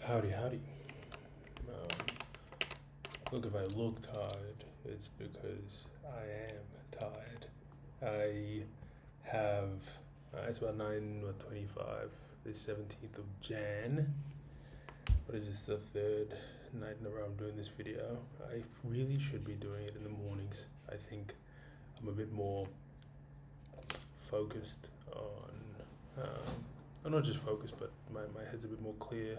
Howdy, howdy. Um, Look, if I look tired, it's because I am tired. I have, it's about 9:25, the 17th of Jan. What is this, the third night in a row I'm doing this video? I really should be doing it in the mornings. I think I'm a bit more focused on, not just focused, but my head's a bit more clear.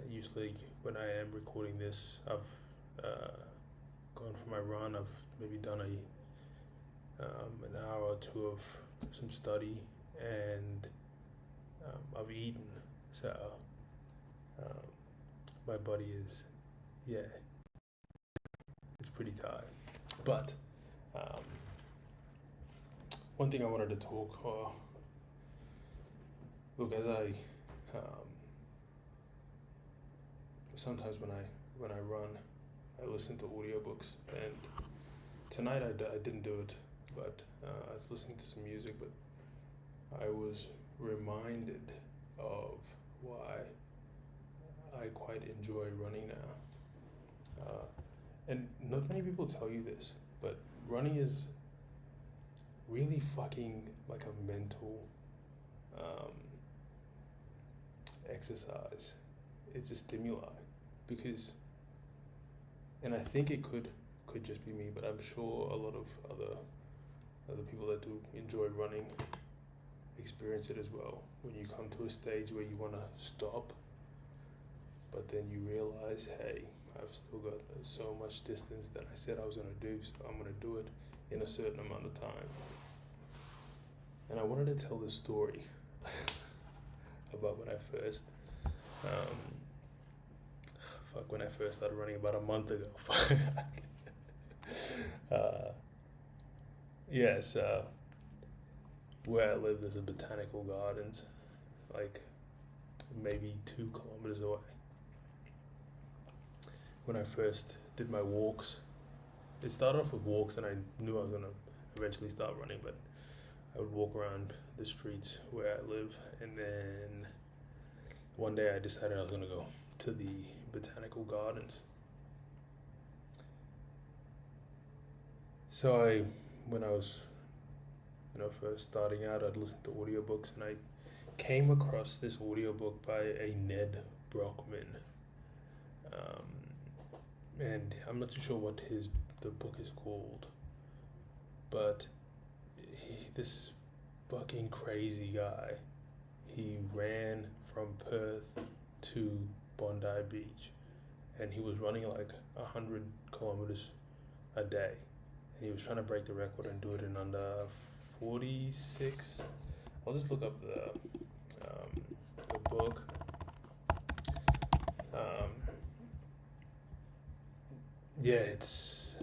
Usually when I am recording this, I've gone for my run. I've maybe done an hour or two of some study, and I've eaten. So my body is, yeah, it's pretty tired. But um, one thing I wanted to talk, look, as I sometimes when I run, I listen to audiobooks, and tonight I didn't do it, but I was listening to some music, but I was reminded of why I quite enjoy running now. And not many people tell you this, but running is really fucking like a mental exercise. It's a stimuli because, and I think it could just be me, but I'm sure a lot of other people that do enjoy running experience it as well. When you come to a stage where you want to stop, but then you realize, hey, I've still got so much distance that I said I was going to do, so I'm going to do it in a certain amount of time. And I wanted to tell this story about when I first when I first started running about a month ago. Yes, where I live there's a botanical gardens, like maybe 2 kilometers away. When I first did my walks, it started off with walks, and I knew I was gonna eventually start running, but I would walk around the streets where I live, and then one day I decided I was gonna go to the botanical gardens. So when I was, first starting out, I'd listen to audiobooks, and I came across this audiobook by a Ned Brockman. And I'm not too sure what the book is called, but this fucking crazy guy, he ran from Perth to Bondi Beach, and he was running like 100 kilometers a day, and he was trying to break the record and do it in under 46. I'll just look up the book. Yeah, it's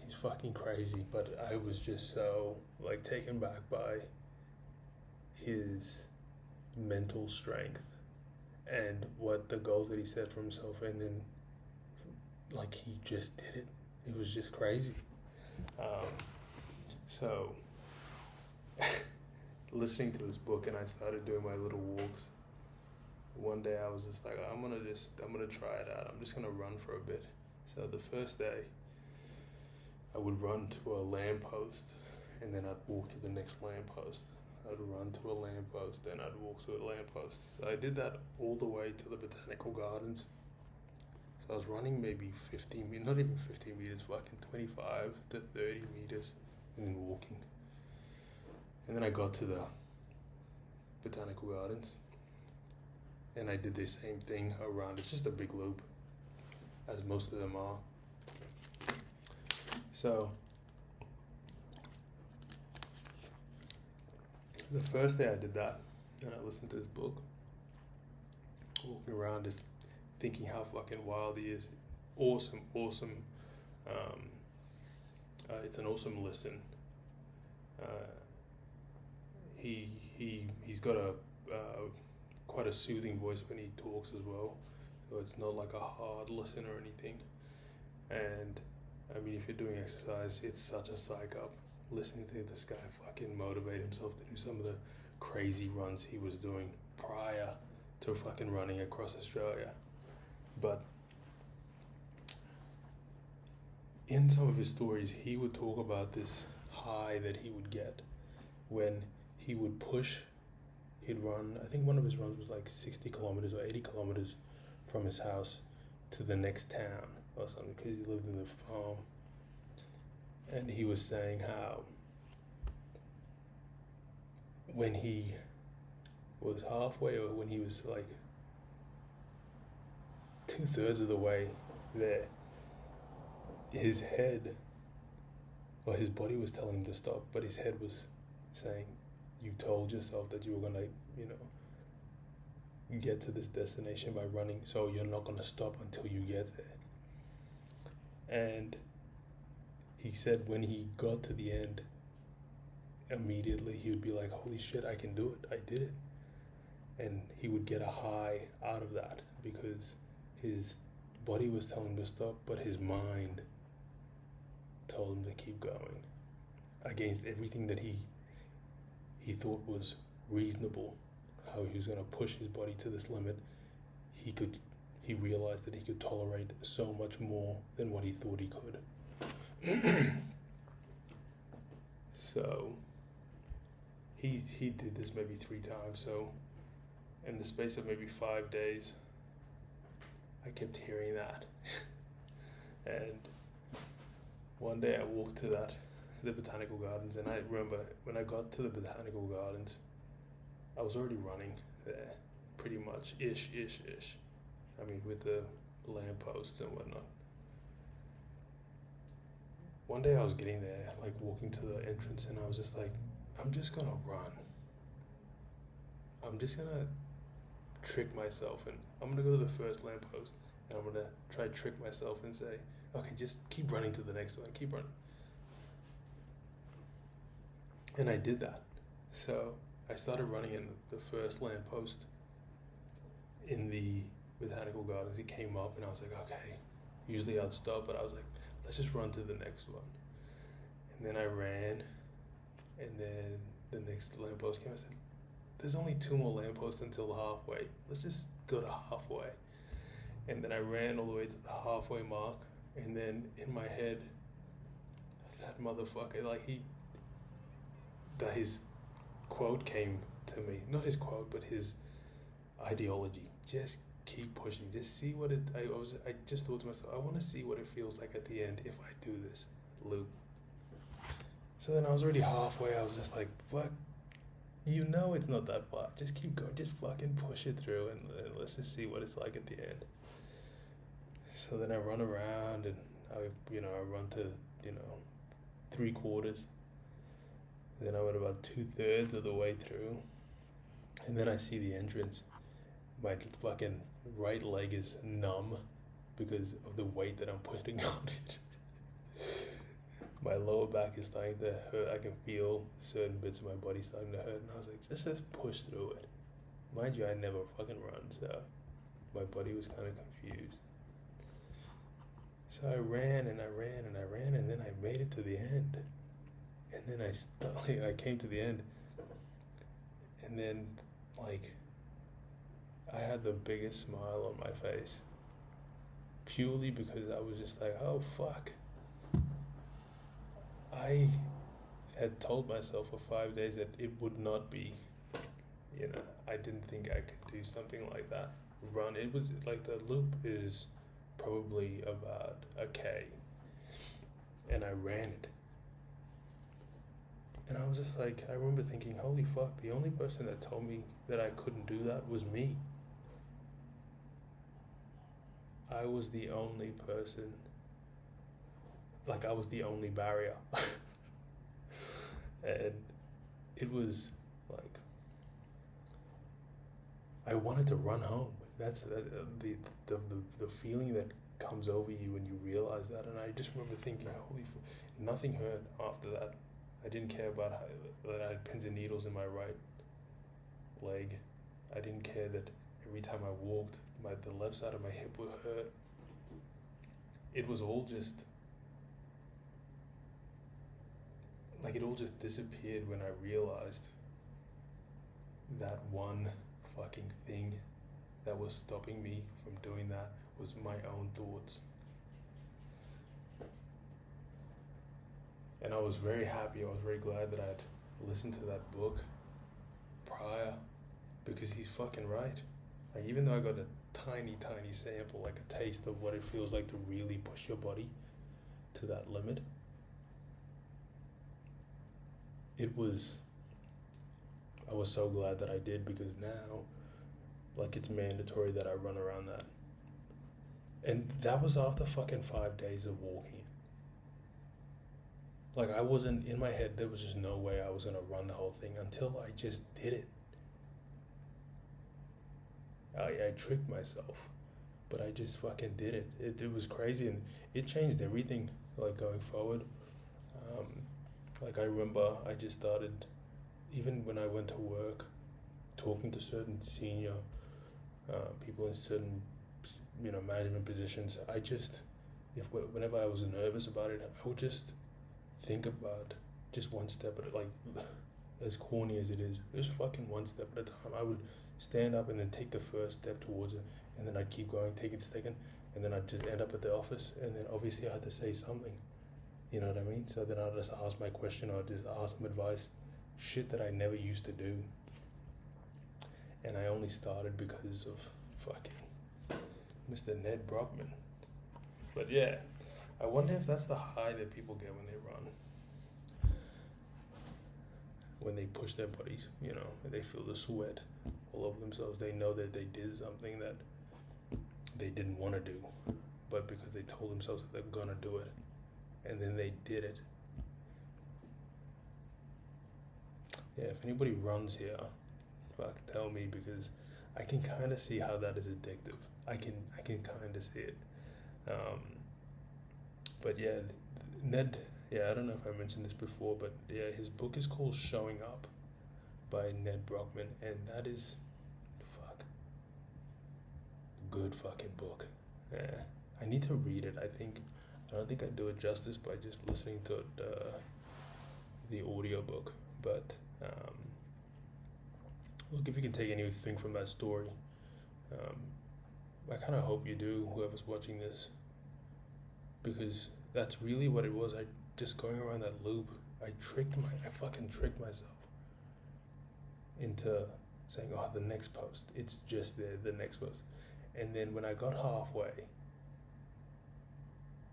he's fucking crazy, but I was just so like taken back by his mental strength and what the goals that he set for himself, and then like he just did it. It was just crazy. So listening to this book, and I started doing my little walks. One day I was just like, I'm gonna try it out. I'm just gonna run for a bit. So the first day I would run to a lamppost, and then I'd walk to the next lamppost. I'd run to a lamppost, then I'd walk to a lamppost. So I did that all the way to the botanical gardens. So I was running maybe 15 meters, not even 15 meters, fucking 25 to 30 meters, and then walking. And then I got to the botanical gardens, and I did the same thing around. It's just a big loop, as most of them are. So the first day I did that, and I listened to this book, walking around just thinking how fucking wild he is. Awesome. It's an awesome listen. He's got a quite a soothing voice when he talks as well, so it's not like a hard listen or anything. And I mean, if you're doing exercise, it's such a psych up listening to this guy fucking motivate himself to do some of the crazy runs he was doing prior to fucking running across Australia. But in some of his stories, he would talk about this high that he would get when he would push. He'd run, I think one of his runs was like 60 kilometers or 80 kilometers from his house to the next town or something, because he lived in the farm. And he was saying how when he was halfway, or when he was like 2/3 of the way there, his head, or his body was telling him to stop, but his head was saying, you told yourself that you were gonna, get to this destination by running, so you're not gonna stop until you get there. And he said when he got to the end, immediately he would be like, holy shit, I can do it, I did it. And he would get a high out of that because his body was telling him to stop, but his mind told him to keep going against everything that he thought was reasonable, how he was going to push his body to this limit. He realized that he could tolerate so much more than what he thought he could. So he did this maybe 3 times. So in the space of maybe 5 days, I kept hearing that. And one day I walked to the botanical gardens, and I remember when I got to the botanical gardens, I was already running there, pretty much, ish. I mean, with the lampposts and whatnot. One day I was getting there, like walking to the entrance, and I was just like, I'm just gonna run. I'm just gonna trick myself, and I'm gonna go to the first lamppost, and I'm gonna try to trick myself and say, okay, just keep running to the next one, keep running. And I did that. So I started running in the first lamppost in the botanical gardens. It came up, and I was like, okay. Usually I'd stop, but I was like, let's just run to the next one. And then I ran, and then the next lamppost came. I said, there's only 2 more lampposts until halfway. Let's just go to halfway. And then I ran all the way to the halfway mark, and then in my head, that motherfucker, his quote came to me. Not his quote, but his ideology. Just keep pushing. Just see what I just thought to myself, I want to see what it feels like at the end if I do this loop. So then I was already halfway. I was just like, fuck, it's not that far. Just keep going. Just fucking push it through, and let's just see what it's like at the end. So then I run around, and I run to 3/4. Then I went about 2/3 of the way through, and then I see the entrance. My fucking right leg is numb because of the weight that I'm putting on it. My lower back is starting to hurt. I can feel certain bits of my body starting to hurt, and I was like, let's just push through it. Mind you, I never fucking run, so my body was kind of confused. So I ran, and then I made it to the end. And then I came to the end, and then I had the biggest smile on my face, purely because I was just like, oh fuck. I had told myself for 5 days that it would not be, I didn't think I could do something like that. Run, it was like the loop is probably about a K, and I ran it. And I was just like, I remember thinking, holy fuck, the only person that told me that I couldn't do that was me. I was the only person, I was the only barrier. And it was like, I wanted to run home. That's the feeling that comes over you when you realize that. And I just remember thinking, holy fuck, nothing hurt after that. I didn't care about that I had pins and needles in my right leg. I didn't care that every time I walked, the left side of my hip would hurt. It was all just, it all just disappeared when I realized that one fucking thing that was stopping me from doing that was my own thoughts. And I was very happy, I was very glad that I'd listened to that book prior, because he's fucking right. Like, even though I got a tiny sample, like a taste of what it feels like to really push your body to that limit, I was so glad that I did, because now, like, it's mandatory that I run around that. And that was after fucking 5 days of walking. Like, I wasn't, in my head, there was just no way I was gonna run the whole thing until I just did it. I tricked myself, but I just fucking did it. It was crazy, and it changed everything, like, going forward. Like, I remember I just started, even when I went to work, talking to certain senior people in certain, management positions. Whenever I was nervous about it, I would just think about just one step at it. Like, as corny as it is, just fucking one step at a time. I would stand up and then take the first step towards it, and then I'd keep going, take it second, and then I'd just end up at the office, and then obviously I had to say something. You know what I mean? So then I'd just ask my question, or just ask some advice, shit that I never used to do. And I only started because of fucking Mr. Ned Brockman. But yeah, I wonder if that's the high that people get when they run. When they push their bodies, and they feel the sweat all over themselves. They know that they did something that they didn't want to do, but because they told themselves that they're gonna do it, and then they did it. Yeah, if anybody runs here, fuck, tell me, because I can kind of see how that is addictive. I can kind of see it. But yeah, Ned. Yeah, I don't know if I mentioned this before, but yeah, his book is called Showing Up by Ned Brockman, and that is, good fucking book. Yeah, I need to read it. I don't think I do it justice by just listening to it, the audiobook, but look, if you can take anything from that story, I kind of hope you do, whoever's watching this, because that's really what it was. I just going around that loop. I fucking tricked myself into saying, oh, the next post, it's just the next post. And then when I got halfway,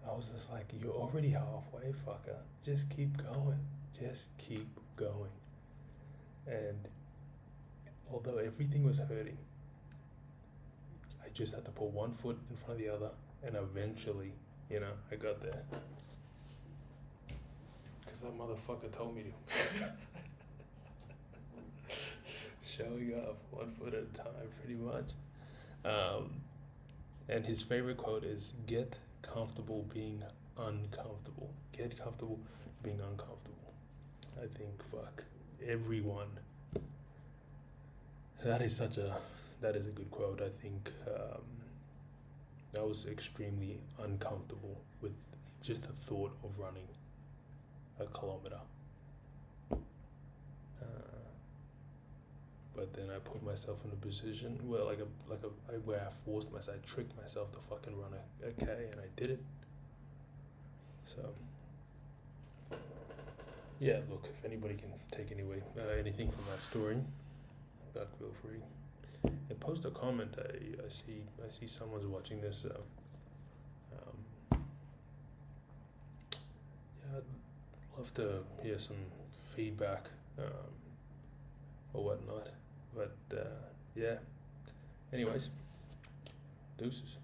I was just like, you're already halfway, fucker. Just keep going. Just keep going. And although everything was hurting, I just had to put one foot in front of the other, and eventually, I got there. Because that motherfucker told me to. Showing up one foot at a time, pretty much. And his favorite quote is, get comfortable being uncomfortable. Get comfortable being uncomfortable. I think, everyone. That is a good quote. I think I was extremely uncomfortable with just the thought of running a kilometer. But then I put myself in a position where, where I forced myself, I tricked myself to fucking run a K, and I did it. So, yeah, look, if anybody can take anything from that story, feel free. And post a comment. I see someone's watching this. Yeah, I'd love to hear some feedback or whatnot. But yeah. Anyways, deuces.